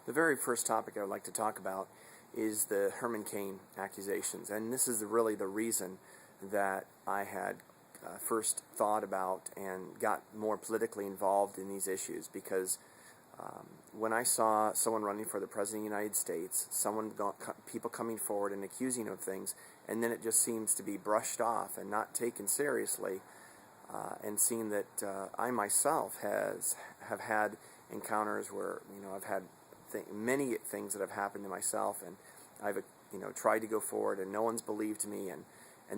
The very first topic I would like to talk about is the Herman Cain accusations, and this is really the reason that I had first thought about and got more politically involved in these issues, because when I saw someone running for the President of the United States, people coming forward and accusing of things, and then it just seems to be brushed off and not taken seriously, and seeing that I myself have had encounters where I've had many things that have happened to myself, and I've tried to go forward and no one's believed me, and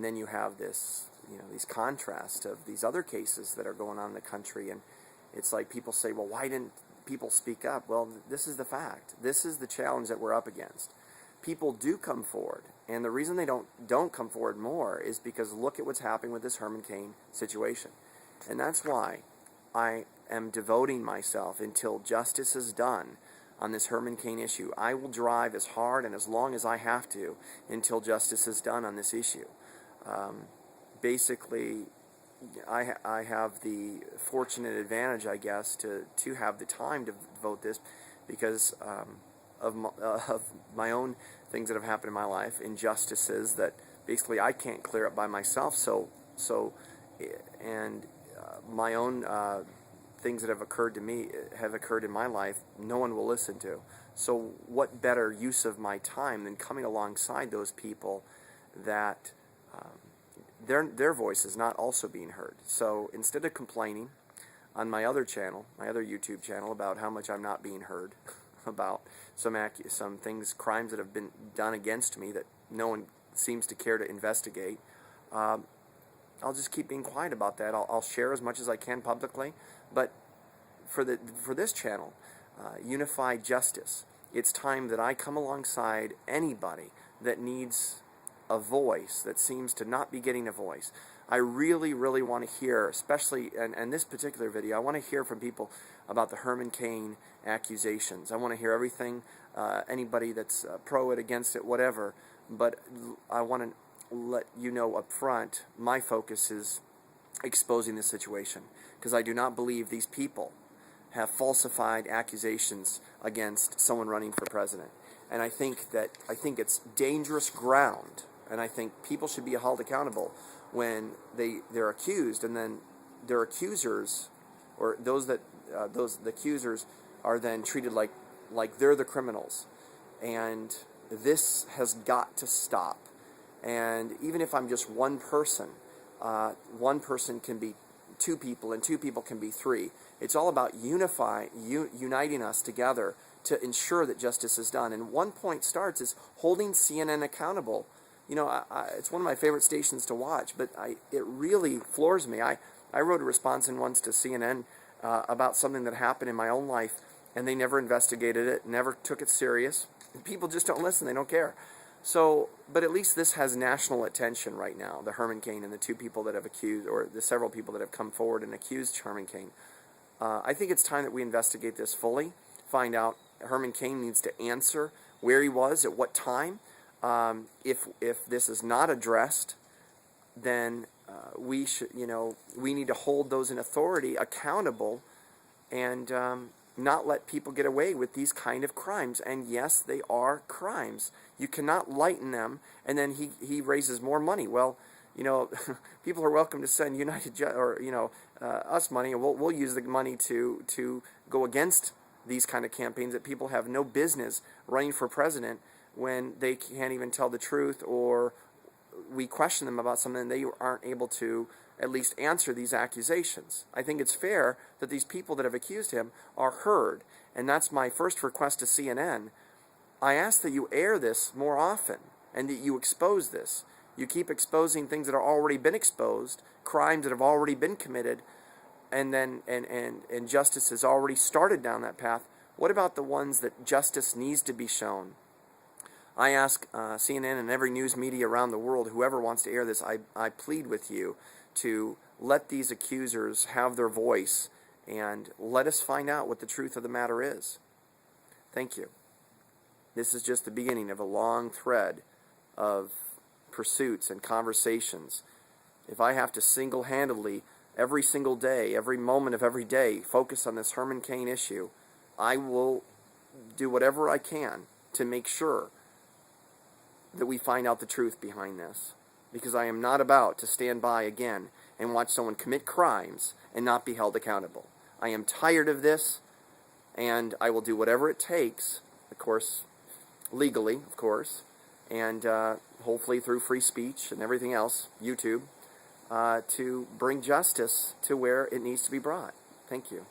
then you have this these contrasts of these other cases that are going on in the country, and it's like people say, well, why didn't people speak up? Well, this is the fact. This is the challenge that we're up against. People do come forward, and the reason they don't come forward more is because look at what's happening with this Herman Cain situation. And that's why I am devoting myself until justice is done on this Herman Cain issue. I will drive as hard and as long as I have to until justice is done on this issue. Basically, I have the fortunate advantage, I guess, to have the time to vote this because of my own things that have happened in my life, injustices that basically I can't clear up by myself. And my own things that have occurred to me have occurred in my life, no one will listen to. So what better use of my time than coming alongside those people that their voice is not also being heard. So instead of complaining on my other channel, my other YouTube channel, about how much I'm not being heard, about some things, crimes that have been done against me that no one seems to care to investigate, I'll just keep being quiet about that. I'll share as much as I can publicly, but for this channel, UnifiedJustice, it's time that I come alongside anybody that needs a voice, that seems to not be getting a voice. I really, really want to hear, especially in this particular video, I want to hear from people about the Herman Cain accusations. I want to hear everything, anybody that's pro it, against it, whatever, but I want to let you know up front, my focus is exposing this situation, because I do not believe these people have falsified accusations against someone running for president. And I think it's dangerous ground, and I think people should be held accountable when they're accused, and then their accusers, or the accusers, are then treated like they're the criminals. And this has got to stop. And even if I'm just one person can be two people, and two people can be three. It's all about uniting us together to ensure that justice is done. And one point starts is holding CNN accountable. It's one of my favorite stations to watch, but it really floors me. I wrote a response in once to CNN about something that happened in my own life, and they never investigated it, never took it serious. People just don't listen, they don't care. So, but at least this has national attention right now, the Herman Cain and the two people that have accused, or the several people that have come forward and accused Herman Cain. I think it's time that we investigate this fully, find out Herman Cain needs to answer where he was, at what time. If this is not addressed, then we need to hold those in authority accountable, and not let people get away with these kind of crimes. And yes, they are crimes. You cannot lighten them, and then he raises more money. Well, people are welcome to send us money, and we'll use the money to go against these kind of campaigns that people have no business running for president when they can't even tell the truth, or we question them about something and they aren't able to at least answer these accusations. I think it's fair that these people that have accused him are heard, and that's my first request to CNN. I ask that you air this more often, and that you expose this. You keep exposing things that have already been exposed, crimes that have already been committed, and justice has already started down that path. What about the ones that justice needs to be shown? I ask CNN and every news media around the world, whoever wants to air this, I plead with you to let these accusers have their voice, and let us find out what the truth of the matter is. Thank you. This is just the beginning of a long thread of pursuits and conversations. If I have to single-handedly, every single day, every moment of every day, focus on this Herman Cain issue, I will do whatever I can to make sure that we find out the truth behind this. Because I am not about to stand by again and watch someone commit crimes and not be held accountable. I am tired of this, and I will do whatever it takes, of course, legally, of course, and hopefully through free speech and everything else, YouTube, to bring justice to where it needs to be brought. Thank you.